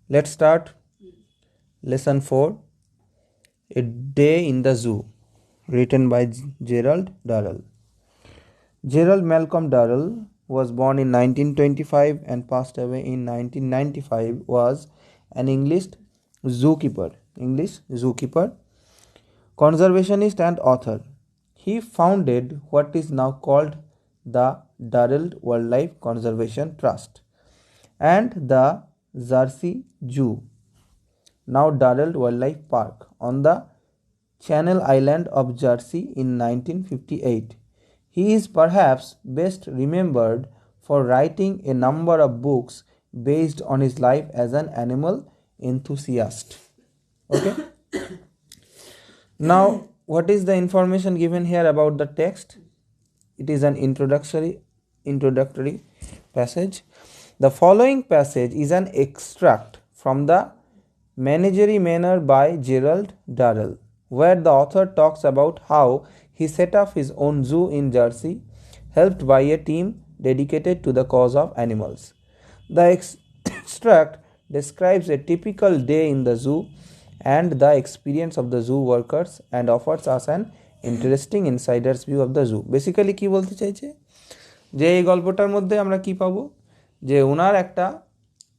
Let's start lesson 4, A Day in the Zoo, written by Gerald Durrell. Gerald Malcolm Durrell was born in 1925 and passed away in 1995. Was an zookeeper, English zookeeper, conservationist and author. He founded what is now called the Durrell Wildlife Conservation Trust and the Jersey Zoo, now Durrell Wildlife Park, on the Channel Island of Jersey in 1958. He is perhaps best remembered for writing a number of books based on his life as an animal enthusiast. Okay. Now, what is the information given here about the text? It is an introductory passage. The following passage is an extract from the Menagerie Manor by Gerald Durrell, where the author talks about how he set up his own zoo in Jersey, helped by a team dedicated to the cause of animals. The extract describes a typical day in the zoo and the experience of the zoo workers and offers us an interesting insider's view of the zoo. Basically কি বলতে চাইছে যে এই গল্পটার মধ্যে আমরা কি পাবো, যে ওনার একটা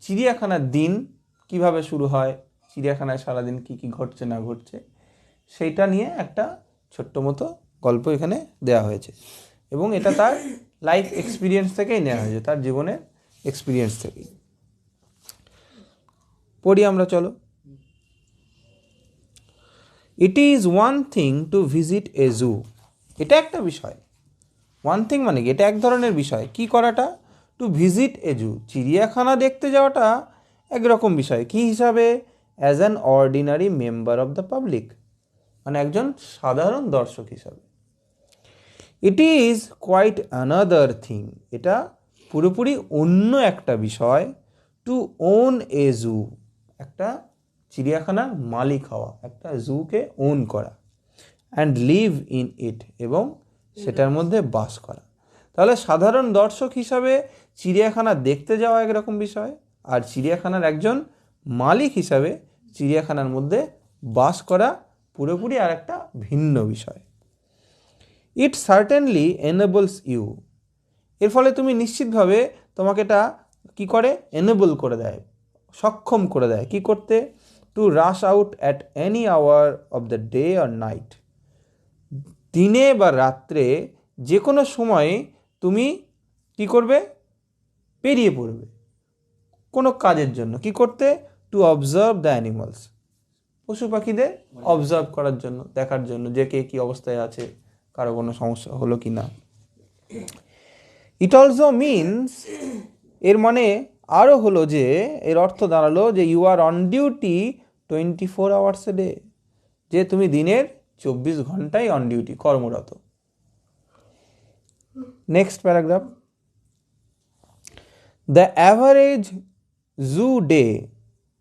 চিড়িয়াখানার দিন কিভাবে শুরু হয়, চিড়িয়াখানায় সারাদিন কি কি ঘটছে না ঘটছে সেইটা নিয়ে একটা ছোট্ট মতো গল্প এখানে দেওয়া হয়েছে এবং এটা তার লাইফ এক্সপিরিয়েন্স থেকেই নেওয়া হয়েছে, তার জীবনের এক্সপিরিয়েন্স থেকেই। পড়ি আমরা, চলো। It is one thing to visit a zoo, এটা একটা বিষয়। ওয়ান থিং মানে কি, এটা এক ধরনের বিষয়। কি করাটা? টু ভিজিট এ জু, চিড়িয়াখানা দেখতে যাওয়াটা একরকম বিষয়। কি হিসাবে? As an ordinary member of the public, মানে একজন সাধারণ দর্শক হিসাবে। It is quite another thing, এটা পুরোপুরি অন্য একটা বিষয়। টু ওন এ জু, একটা চিড়িয়াখানার মালিক হওয়া, একটা জুকে ওন করা। অ্যান্ড লিভ ইন ইট, এবং সেটার মধ্যে বাস করা। তাহলে সাধারণ দর্শক হিসাবে চিড়িয়াখানা দেখতে যাওয়া একরকম বিষয়, আর চিড়িয়াখানার একজন মালিক হিসাবে চিড়িয়াখানার মধ্যে বাস করা পুরোপুরি আর একটা ভিন্ন বিষয়। ইট সার্টেনলি এনেবলস ইউ, এর ফলে তুমি নিশ্চিতভাবে তোমাকে এটা কী করে? এনেবল করে দেয়, সক্ষম করে দেয়। কি করতে? To rush out at any hour of the day or night, দিনে বা রাত্রে যে কোনো সময়ে তুমি কি করবে? পেরিয়ে পড়বে কোনো কাজের জন্য। কি করতে? টু অবজার্ভ দ্য অ্যানিমালস, পশু পাখিদের অবজার্ভ করার জন্য, দেখার জন্য যে কে কী অবস্থায় আছে, কারো কোনো সমস্যা হলো কি না। ইট অলসো মিনস, এর মানে আরও হলো যে, এর অর্থ দাঁড়ালো যে you are on duty 24 hours a day, যে তুমি দিনের 24 ঘন্টাই অন ডিউটি, কর্মরত। Next paragraph. The average zoo day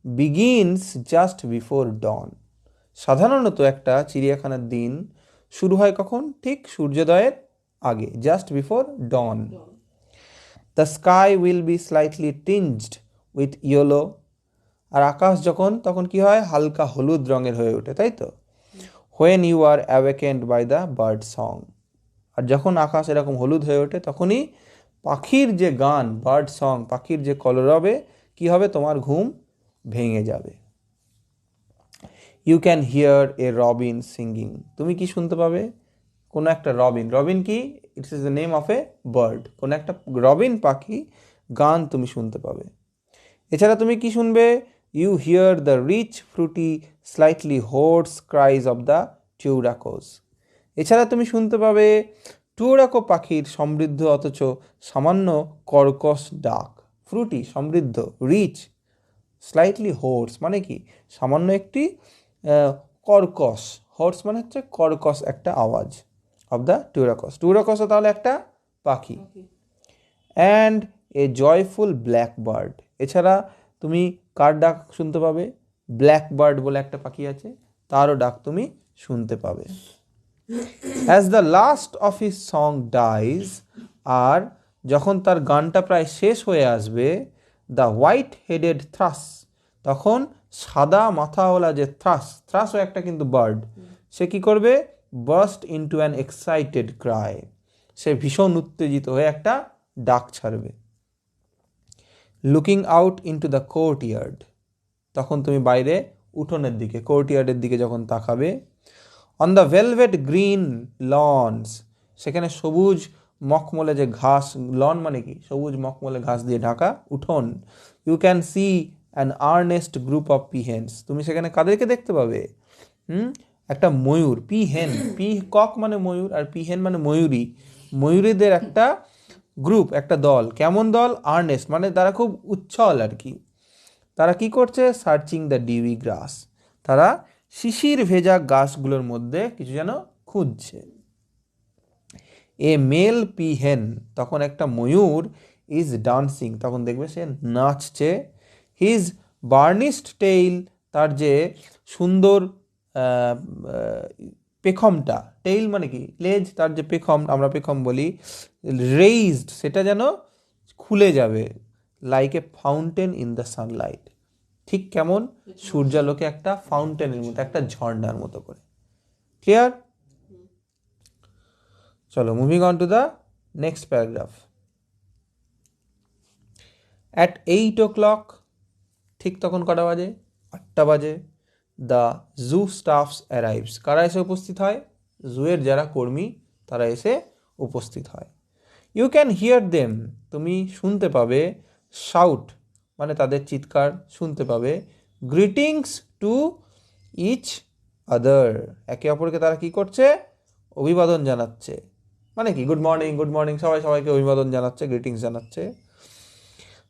begins just before dawn, সাধারণত একটা চিড়িয়াখানার দিন শুরু হয় কখন? ঠিক সূর্যোদয়ের আগে, just before dawn. The sky will be slightly tinged with yellow, আর আকাশ যখন তখন কি হয়? হালকা হলুদ রঙের হয়ে ওঠে, তাই তো। When you are awakened by the bird song, আর যখন আকাশ এরকম হলুদ হয়ে ওঠে তখনই পাখির যে গান, বার্ড সং, পাখির যে কলরবে কি হবে? তোমার ঘুম ভেঙে যাবে। You can hear a robin singing, তুমি কি শুনতে পাবে? কোনো একটা রবিন, রবিন কি? It's is the name of a bird, কোনো একটা রবিন পাখি গান তুমি শুনতে পাবে। এছাড়া তুমি কি শুনবে? You hear the rich fruity slightly hoarse cries of the turacos, এছাড়া তুমি শুনতে পাবে টিউরাকো পাখির সমৃদ্ধ অথচ সামান্য কর্কশ ডাক। ফ্রুটি সমৃদ্ধ, রিচ, স্লাইটলি হোর্স মানে কি? সামান্য একটি কর্কশ, হর্স মানে হচ্ছে কর্কশ একটা আওয়াজ, অফ দ্য টিউরাকস, টিউরাকসও তাহলে একটা পাখি। And a joyful black bird, এছাড়া তুমি কার ডাক শুনতে পাবে? ব্ল্যাক বার্ড বলে একটা পাখি আছে, তারও ডাক তুমি শুনতে পাবে। As the last of his song dies, আর যখন তার গানটা প্রায় শেষ হয়ে আসবে, দ্য হোয়াইট হেডেড থ্রাস, তখন সাদা মাথাওয়ালা যে থ্রাসও একটা কিন্তু বার্ড, সে কি করবে, burst into an excited cry, সে ভীষণ উত্তেজিত হয়ে একটা ডাক ছাড়বে। Looking out into the courtyard, তখন তুমি বাইরে উঠোনের দিকে, কোর্টইয়ার্ডের দিকে যখন তাকাবে। On the velvet green lawns, সেখানে সবুজ মখমলে যে ঘাস, লন মানে কি, সবুজ মখমলে ঘাস দিয়ে ঢাকা উঠোন। You can see an earnest group of peahens, তুমি সেখানে কাদেরকে দেখতে পাবে, একটা ময়ূর, পিহেন, পি কক মানে ময়ূর আর পিহেন মানে ময়ূরী, ময়ূরীদের একটা গ্রুপ, একটা দল। কেমন দল, আর্নেস্ট মানে তারা খুব উচ্ছল আর কি। তারা কি করছে, সার্চিং দ্য ডিউই গ্রাস, তারা শিশির ভেজা গাছগুলোর মধ্যে কিছু যেন খুঁজছে। এ মেল পিহেন, তখন একটা ময়ূর, ইজ ডান্সিং, তখন দেখবে সে নাচছে। হিজ বার্নিশড টেইল, তার যে সুন্দর পেখমটা, টেইল মানে কি লেজ, তার যে পেখম, আমরা পেখম বলি, রেইজড, সেটা যেন খুলে যাবে। Like a fountain in the Sunlight, ঠিক কেমন সূর্যালোকে একটা ফাউন্টেনের মতো, একটা ঝর্ণার মতো করে। ক্লিয়ার? চলো moving on to the next paragraph. At 8 o'clock, ঠিক তখন কটা বাজে, 8টা বাজে। দ্য জু স্টাফস অ্যারাইভস, কারা এসে উপস্থিত হয়, জুয়ের যারা কর্মী তারা এসে উপস্থিত হয়। ইউ ক্যান হিয়ার দেম, তুমি শুনতে পাবে, শাউট মানে তাদের চিৎকার শুনতে পাবে, গ্রিটিংস টু ইচ আদার, একে অপরকে তারা কি করছে, অভিবাদন জানাচ্ছে, মানে কি গুড মর্নিং, গুড মর্নিং, সবাই সবাইকে অভিবাদন জানাচ্ছে, গ্রিটিংস জানাচ্ছে।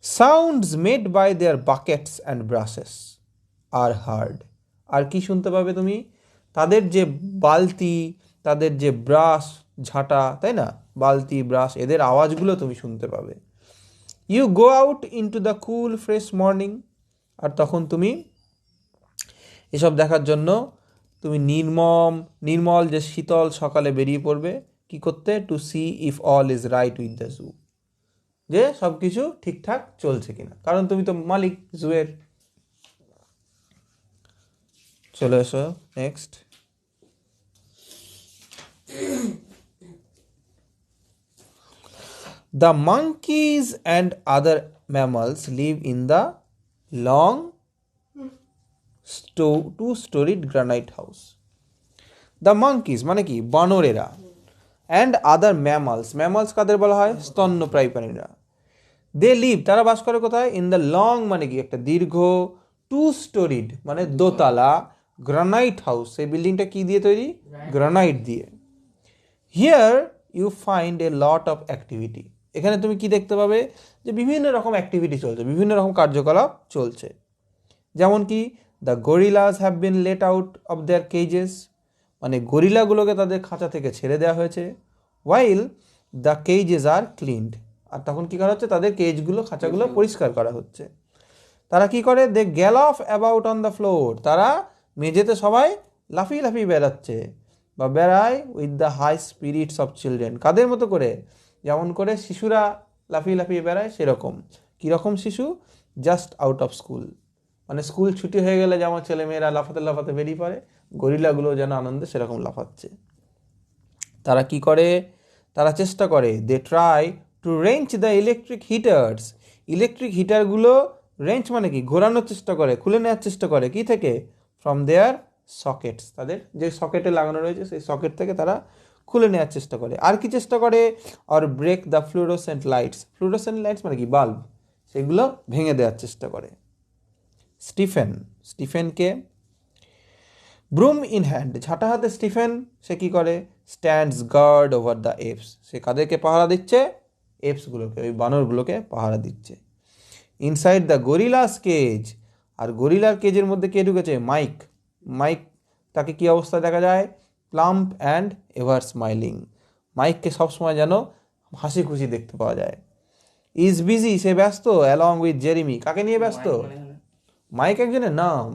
Sounds made by their buckets and brushes are heard, আর কি শুনতে পাবে তুমি, তাদের যে বালতি, তাদের যে ব্রাশ, ঝাঁটা, তাই না, বালতি ব্রাশ, এদের আওয়াজগুলো তুমি শুনতে পাবে। You go out into the cool fresh morning, আর তখন তুমি এসব দেখার জন্য তুমি নির্মল যে শীতল সকালে বেরিয়ে পড়বে, কি করতে, to see if all is right with the zoo, যে সব কিছু ঠিকঠাক চলছে কিনা, কারণ তুমি তো মালিক জুয়ের। চলে এসো next. The monkeys and other mammals live in the long two-storied granite house. The monkeys মানে কি, বানরেরা, and other mammals, mammals কাদের বলা হয়, স্তন্যপ্রায়ী প্রাণীরা। They live, তারা বাস করে কোথায়, in the long মানে কি, একটা দীর্ঘ, two-storied মানে দোতলা, গ্রানাইট হাউস, সেই বিল্ডিংটা কি দিয়ে তৈরি, গ্রানাইট দিয়ে। Here you find a lot of activity, এখানে তুমি কি দেখতে পাবে, যে বিভিন্ন রকম অ্যাক্টিভিটি চলছে, বিভিন্ন রকম কার্যকলাপ চলছে। যেমন কি, the gorillas have been let out of their cages, মানে গরিলাগুলোকে তাদের খাঁচা থেকে ছেড়ে দেওয়া হয়েছে। ওয়াইল দ্য কেজেস আর ক্লিনড, আর তখন কী করা হচ্ছে, তাদের কেজগুলো, খাঁচাগুলো পরিষ্কার করা হচ্ছে। তারা কি করে, they gallop about on the floor, তারা মেঝেতে সবাই লাফিয়ে লাফিয়ে বেড়াচ্ছে বা বেড়ায়, with the high spirits of children, কাদের মতো করে, যেমন করে শিশুরা লাফিয়ে লাফিয়ে বেড়ায় সেরকম। কীরকম শিশু, জাস্ট আউট অফ স্কুল, মানে স্কুল ছুটি হয়ে গেলে যেমন ছেলেমেয়েরা লাফাতে লাফাতে বেরিয়ে পড়ে, গরিলাগুলো যেন আনন্দে সেরকম লাফাচ্ছে। তারা কি করে, তারা চেষ্টা করে, they try to wrench the electric heaters, electric হিটারগুলো, রেঞ্চ মানে কি, ঘোরানোর চেষ্টা করে, খুলে নেওয়ার চেষ্টা করে, কি থেকে, ফ্রম দেয়ার সকেটস, তাদের যে সকেটে লাগানো রয়েছে সেই সকেট থেকে তারা খুলে নেওয়ার চেষ্টা করে। আর কি চেষ্টা করে, আর break the fluorescent lights, fluorescent lights মানে কি, বাল্ব, সেগুলো ভেঙে দেওয়ার চেষ্টা করে। স্টিফেনকে, ব্রুম ইন হ্যান্ড, ঝাঁটা হাতে স্টিফেন, সে কি করে, stands guard over the apes, সে কাদেরকে পাহারা দিচ্ছে, এপসগুলোকে, ওই বানরগুলোকে পাহারা দিচ্ছে। ইনসাইড দ্য গরিলাস কেজ, আর গরিলার কেজের মধ্যে কে ঢুকেছে, মাইক, তাকে কি অবস্থা দেখা যায়, প্লাম্প অ্যান্ড এভার স্মাইলিং, মাইককে সবসময় যেন হাসি খুশি দেখতে পাওয়া যায়। ইজ বিজি, সে ব্যস্ত, অ্যালং উইথ জেরিমি, কাকে নিয়ে ব্যস্ত, মাইক একজনের নাম,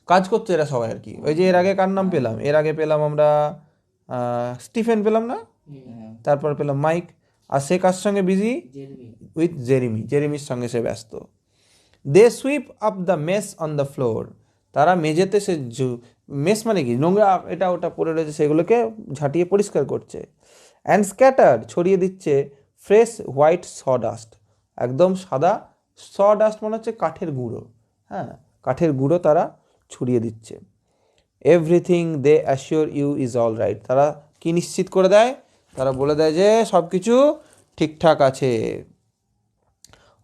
কাজ করছে এরা সবাই আর কি। ওই যে এর আগে কার নাম পেলাম, এর আগে পেলাম আমরা স্টিফেন পেলাম না, তারপর পেলাম মাইক, আর সে কার সঙ্গে বিজি, উইথ জেরিমির সঙ্গে সে ব্যস্ত। They sweep up the mess on the floor, তারা মেঝেতে সে মেস মানে কি নোংরা এটা ওটা পড়ে রয়েছে সেগুলোকে ঝাঁটিয়ে পরিষ্কার করছে। অ্যান্ড স্ক্যাটার ছড়িয়ে দিচ্ছে ফ্রেশ হোয়াইট সডাস্ট, একদম সাদা সডাস্ট মানে হচ্ছে কাঠের গুঁড়ো, হ্যাঁ কাঠের গুঁড়ো তারা ছড়িয়ে দিচ্ছে। Everything they assure you is all right, তারা কি নিশ্চিত করে দেয়, তারা বলে দেয় যে সব কিছু ঠিকঠাক আছে।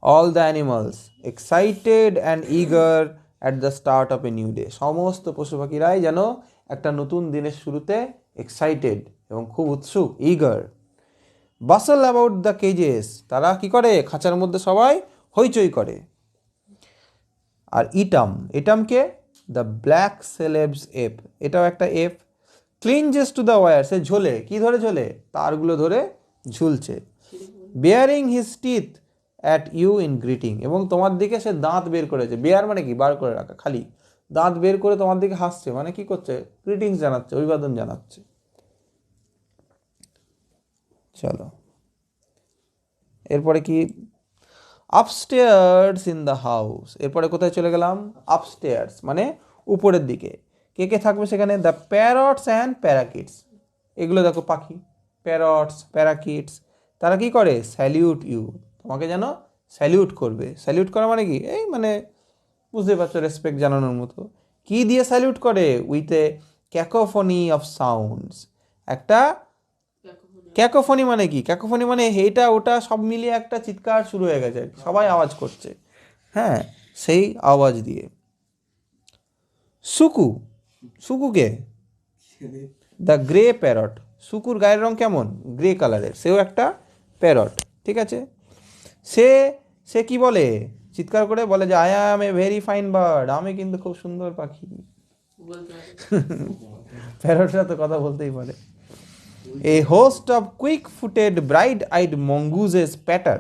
All the animals excited and eager at the start of a new day, সমস্ত পশু পাখিরাই যেন একটা নতুন দিনের শুরুতে এক্সাইটেড এবং খুব উৎসুক, eager. Bustle about the cages, তারা কি করে খাঁচার মধ্যে সবাই হইচই করে। আর ইটামকে দ্য ব্ল্যাক সেলেবস এপ, এটাও একটা ape. Clings to the wire, সে ঝোলে, কি ধরে ঝোলে, তারগুলো ধরে ঝুলছে। Baring his teeth at you in greeting, এবং তোমার দিকে সে দাঁত বের করেছে, বেয়ার মানে কি বার করে রাখা, খালি দাঁত বের করে তোমার দিকে হাসছে, মানে কি করছে, গ্রিটিংস জানাচ্ছে, অভিবাদন জানাচ্ছে। চলো এরপরে কি, আপস্টেয়ার্স ইন দ্য হাউস, এরপরে কোথায় চলে গেলাম, আপস্টেয়ার্স মানে উপরের দিকে। কে কে থাকবে সেখানে, দ্য প্যারটস অ্যান্ড প্যারাকিটস, এগুলো দেখো পাখি, প্যারটস প্যারাকিটস, তারা কি করে, স্যালিউট ইউ, তোমাকে যেন স্যালিউট করবে। স্যালিউট করা মানে কি, এই মানে বুঝতে পারছো, রেসপেক্ট জানানোর মতো। কি দিয়ে স্যালিউট করে, উইথ এ ক্যাকোফনি অফ সাউন্ডস, একটা ক্যাকোফনি মানে কি, ক্যাকোফনি মানে এইটা ওটা সব মিলিয়ে একটা চিৎকার শুরু হয়ে গেছে, সবাই আওয়াজ করছে, হ্যাঁ সেই আওয়াজ দিয়ে। Suku, সুকুকে the grey parrot, Sukkur গায়ের রং কেমন, গ্রে কালারের, সেও একটা প্যারট, ঠিক আছে। সে সে কি বলে, চিৎকার করে বলে যে I am a very fine bird, আমি কিন্তু খুব সুন্দর পাখি। প্যারটরা তো কথা বলতেই পারে। A host of quick footed bright eyed mongooses patter,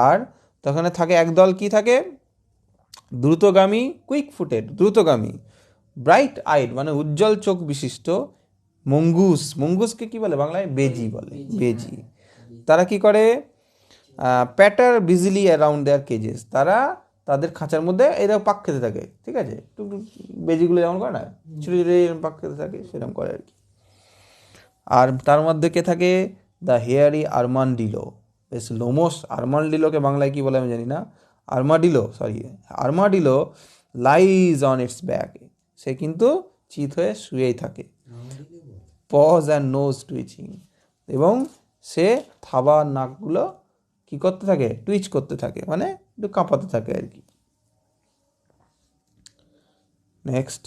আর তখন থাকে একদল কি থাকে, দ্রুতগামী, কুইক ফুটেড দ্রুতগামী, ব্রাইট আইড মানে উজ্জ্বল চোখ বিশিষ্ট, মঙ্গুস, মঙ্গুসকে কি বলে বাংলায়, বেজি বলে, বেজি। তারা কি করে, প্যাটার বিজিলি অ্যারাউন্ড দেয়ার কেজেস, তারা তাদের খাঁচার মধ্যে এরকম পাক খেতে থাকে, ঠিক আছে, টুকটুক বেজিগুলো যেমন করে না, ছুটে ছুটে এরকম পাক খেতে থাকে, সেরকম করে আর কি। আর তার মধ্যে কে থাকে, দ্য হেয়ারি আরমান্ডিলো, বেশ লোমস, আরমান্ডিলোকে বাংলায় কি বলে আমি জানি না, আরমাডিলো লাইজ অন ইটস ব্যাক, সে কিন্তু চিত হয়ে শুয়েই থাকে। পজ অ্যান্ড নোজ টুইচিং, এবং সে থাবা নাকগুলো কি করতে থাকে, টুইচ করতে থাকে, মানে একটু কাঁপাতে থাকে আর কি। Next,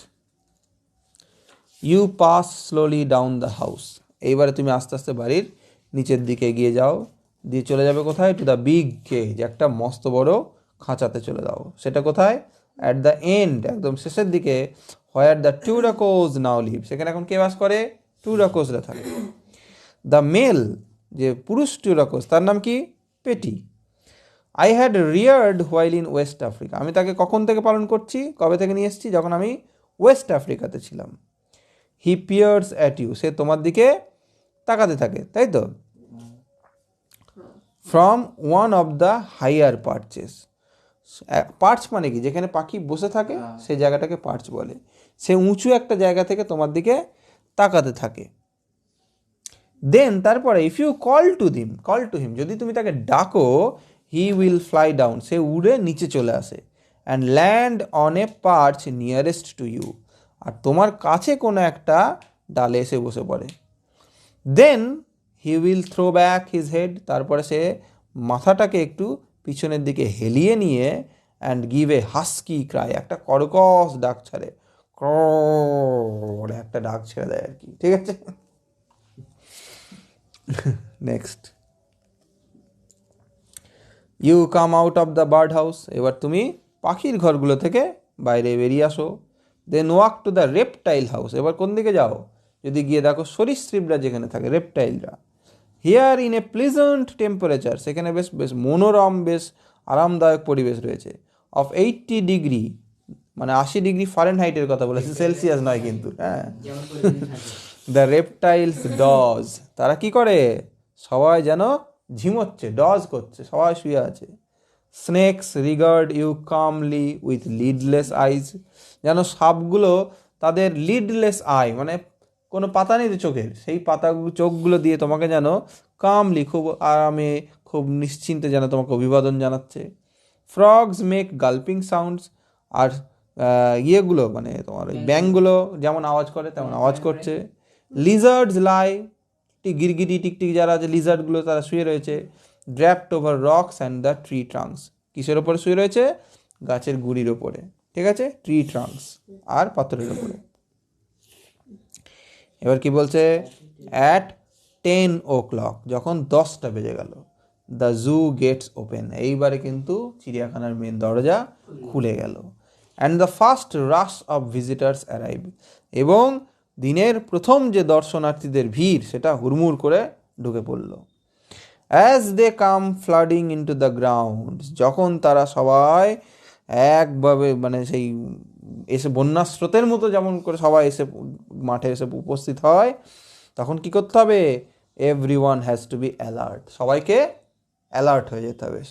you pass slowly down the house, এইবারে তুমি আস্তে আস্তে বাড়ির নিচের দিকে এগিয়ে যাও, দিয়ে চলে যাবে কোথায়, টু দ্য বিগ কেজ, একটা মস্ত বড় খাঁচাতে চলে যাও, সেটা কোথায়, অ্যাট দ্য এন্ড, একদম শেষের দিকে, হোয়ার দ্য টুরাকোজ নাও লিভ, সেখানে এখন কে বাস করে, টুরাকোজরা থাকে। দ্য মেল, যে পুরুষ টুরাকোজ, তার নাম কি, পেটি। I had রিয়ার্ড while in West Africa, আমি তাকে কখন থেকে পালন করছি, কবে থেকে নিয়ে এসেছি, যখন আমি ওয়েস্ট আফ্রিকাতে ছিলাম। হি পিয়ার্স অ্যাট ইউ, সে তোমার দিকে তাকাতে থাকে, তাই তো। From one of the higher perches, perch মানে কি, যেখানে পাখি বসে থাকে সেই জায়গাটাকে পার্চ বলে, সে উঁচু একটা জায়গা থেকে তোমার দিকে তাকাতে থাকে। দেন তারপরে, if you call to him, যদি তুমি তাকে ডাকো, হি উইল ফ্লাই ডাউন, সে উড়ে নিচে চলে আসে, and land on a perch nearest to you, আর তোমার কাছে কোনো একটা ডালে এসে বসে পড়ে। Then he will throw back his head, তারপরে সে মাথাটাকে একটু পিছনের দিকে হেলিয়ে নিয়ে, and give a husky cry, একটা কর্কশ ডাক ছাড়ে, একটা ডাক ছেড়ে দেয় আর কি, ঠিক আছে। Next, you come out of the bird house, এবার তুমি পাখির ঘরগুলো থেকে বাইরে বেরিয়ে আসো। Then walk to the reptile house, এবার কোন দিকে যাও, যদি গিয়ে দেখো সরীসৃপরা যেখানে থাকে, রেপটাইলরা। Here in a pleasant temperature, সেখানে বেশ বেশ মনোরম, বেশ আরামদায়ক পরিবেশ রয়েছে। অফ 80 ডিগ্রি, মানে 80 ডিগ্রি ফারেনহাইটের কথা বলেছে, সেলসিয়াস নয় কিন্তু, হ্যাঁ। দ্য রেপটাইলস ডজ, তারা কি করে, সবাই যেন ঝিমোচ্ছে, ডজ করছে, সবাই শুয়ে আছে। Snake's regard you কামলি with lidless আইজ, যেন সাপগুলো তাদের লিডলেস আই মানে কোনো পাতা নেই তো চোখের, সেই চোখগুলো দিয়ে তোমাকে যেন কামলি খুব আরামে খুব নিশ্চিন্তে যেন তোমাকে অভিবাদন জানাচ্ছে। ফ্রগস মেক গাল্পিং সাউন্ডস, আর ইয়েগুলো মানে তোমার ওই ব্যাঙগুলো যেমন আওয়াজ করে তেমন আওয়াজ করছে। লিজার্ডস লাই, গিরগিটি টিকটিক যারা আছে লিজার্ডগুলো তারা শুয়ে রয়েছে। Draped over rocks and the tree trunks, কিসের ওপরে শুয়ে রয়েছে? গাছের গুড়ির ওপরে, ঠিক আছে, ট্রি ট্রাঙ্কস আর পাথরের ওপরে। এবার কি বলছে? অ্যাট 10 o'clock, যখন 10টা বেজে গেল, দ্য জু গেটস ওপেন, এইবারে কিন্তু চিড়িয়াখানার মেন দরজা খুলে গেল। And the first rush of visitors arrive, এবং দিনের প্রথম যে দর্শনার্থীদের ভিড় সেটা হুড়মুড় করে ঢুকে পড়ল। As they come flooding into the ground, যখন তারা সবাই একভাবে মানে সেই এসে বন্যার স্রোতের মতো যেমন করে সবাই এসে মাঠে এসে উপস্থিত হয়, তখন কি করতে হবে? Everyone has to be alert, সবাইকে অ্যালার্ট হয়ে যেতে হবে।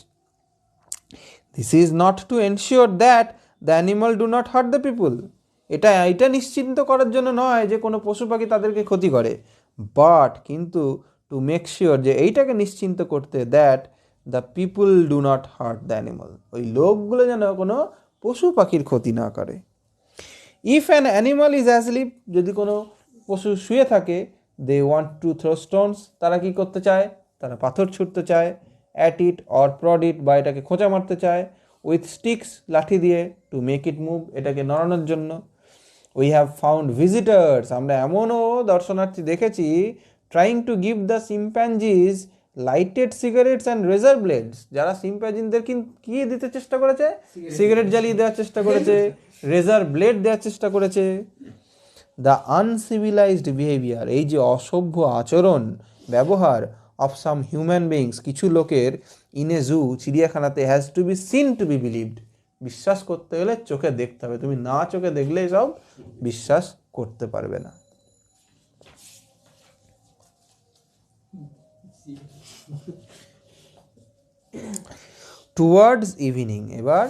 This is not to ensure that the animal do not hurt the people, এটা নিশ্চিন্ত করার জন্য নয় যে কোনো পশু পাখি তাদেরকে ক্ষতি করে, বাট কিন্তু টু মেক শিওর, যে এইটাকে নিশ্চিন্ত করতে, that the people do not hurt the animal, ওই লোকগুলো যেন কোনো পশু পাখির ক্ষতি না করে। If an animal is asleep, যদি কোনো পশু শুয়ে থাকে, they want to throw stones, তারা কি করতে চায়? তারা পাথর ছুটতে চায়। At it or prod it, বা এটাকে খোঁচা মারতে চায়। উইথ স্টিক্স, লাঠি দিয়ে। টু মেক ইট মুভ, এটাকে নড়ানোর জন্য। উই হ্যাভ ফাউন্ড ভিজিটার্স, আমরা এমনও দর্শনার্থী দেখেছি, trying to give the chimpanzees lighted cigarettes and razor blades, যারা সিম্প্যাঞ্জিদের কি দিতে চেষ্টা করেছে? সিগারেট জ্বালিয়ে দেওয়ার চেষ্টা করেছে, রেজার ব্লেড দেওয়ার চেষ্টা করেছে। দ্য আনসিভিলাইজড বিহেভিয়ার, এই যে অসভ্য আচরণ ব্যবহার, অফ সাম হিউম্যান বিংস, কিছু লোকের, ইন এ জু, চিড়িয়াখানাতে, has to be seen to be believed, বিশ্বাস করতে হলে চোখে দেখতে হবে, তুমি না চোখে দেখলে সব বিশ্বাস করতে পারবে না। টুয়ার্ডস ইভিনিং, এবার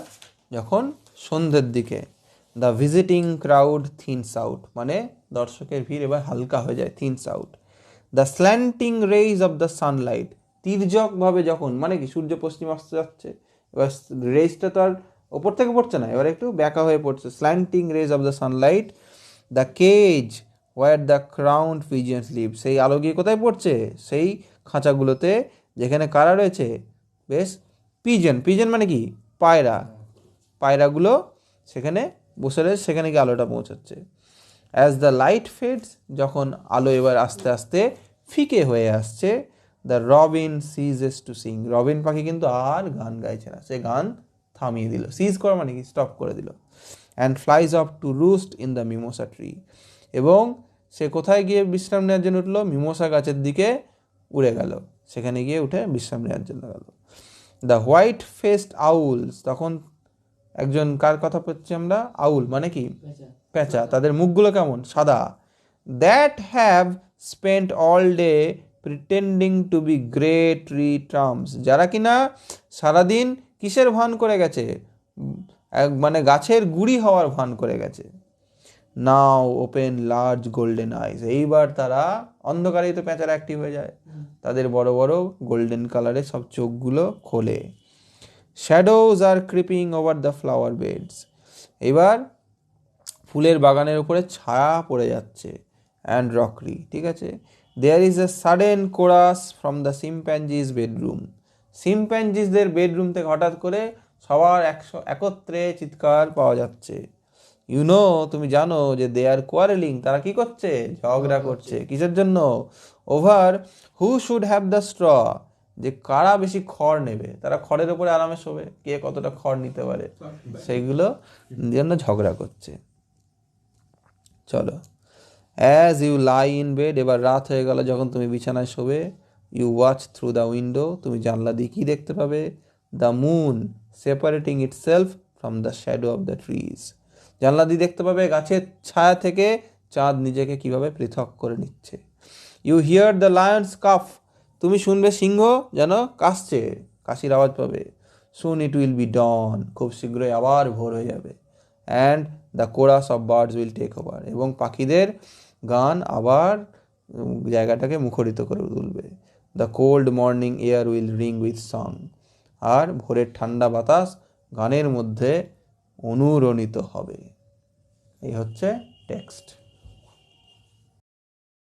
যখন সন্ধ্যের দিকে, the visiting crowd thins out, মানে দর্শকের ভিড় এবার হালকা হয়ে যায়, thins out. The slanting rays of the sunlight, তির্যকভাবে যখন, মানে কি সূর্য পশ্চিম আসতে যাচ্ছে, এবার রেজটা তো আর ওপর থেকে পড়ছে না, এবার একটু ব্যাকা হয়ে পড়ছে। Slanting rays of the sunlight. The cage where the crowned pigeons live, সেই আলো গিয়ে কোথায় পড়ছে? সেই খাঁচাগুলোতে যেখানে কারা রয়েছে? বেশ, পিজন মানে কি? পায়রাগুলো সেখানে বসে রয়েছে, সেখানে গিয়ে আলোটা পৌঁছাচ্ছে। অ্যাজ দ্য লাইট ফেডস, যখন আলো এবার আস্তে আস্তে ফিকে হয়ে আসছে, the robin ceases to sing, robin পাখি কিন্তু আর গান গাইছে না, সে গান থামিয়ে দিল। সিজ করা মানে কি? স্টপ করে দিল। And flies off to roost in the mimosa tree, এবং সে কোথায় গিয়ে বিশ্রাম নেওয়ার জন্য উঠলো? মিমোসা গাছের দিকে উড়ে গেল, সেখানে গিয়ে উঠে বিশ্রাম নেওয়ার জন্য গেল। দ্য হোয়াইট ফেসড আউলস, তখন একজন, কার কথা বলছি আমরা? আউল মানে কি? পেঁচা, তাদের মুখগুলো কেমন? সাদা। That have spent all day pretending two be great tree Trump's, যারা কিনা সারাদিন কিসের ভান করে গেছে? মানে গাছের গুড়ি হওয়ার ভান করে গেছে। নাও ওপেন লার্জ গোল্ডেন আইজ, এইবার তারা, অন্ধকারেই তো পেঁচারা অ্যাক্টিভ হয়ে যায়, তাদের বড় বড় গোল্ডেন কালারের সব চোখগুলো খোলে। Shadows are creeping over the flower beds, এবার ফুলের বাগানের উপরে ছায়া পড়ে যাচ্ছে। অ্যান্ড রকরি, ঠিক আছে। There is a sudden chorus from the chimpanzees' bedroom, সিম্প্যাঞ্জিসদের বেডরুম থেকে হঠাৎ করে সবার একত্রে চিৎকার পাওয়া যাচ্ছে। ইউ নো, তুমি জানো যে দে আর কোয়ারেলিং, তারা কি করছে? ঝগড়া করছে। কিসের জন্য? Over who should have the straw, যে কারা বেশি খড় নেবে, তারা খড়ের উপরে আরামে শোবে, কে কতটা খড় নিতে পারে, সেইগুলো জন্য ঝগড়া করছে। চলো, as you lie in bed, এবার রাত হয়ে গেল যখন তুমি বিছানায় শোবে। You watch through the window, তুমি জানলা দিয়ে কী দেখতে পাবে? The moon separating itself from the shadow of the trees, জানলা দিয়ে দেখতে পাবে গাছের ছায়া থেকে চাঁদ নিজেকে কিভাবে পৃথক করে নিচ্ছে। You hear the lion's cough, তুমি শুনবে সিংহ যেন কাশছে, কাশির আওয়াজ পাবে। সুন ইট উইল বি ডন, খুব শীঘ্রই আবার ভোর হয়ে যাবে। And the chorus of birds will take over, এবং পাখিদের গান আবার জায়গাটাকে মুখরিত করে তুলবে। The cold morning air will ring with song, আর ভোরের ঠান্ডা বাতাস গানের মধ্যে অনুরণিত হবে। এই হচ্ছে টেক্সট।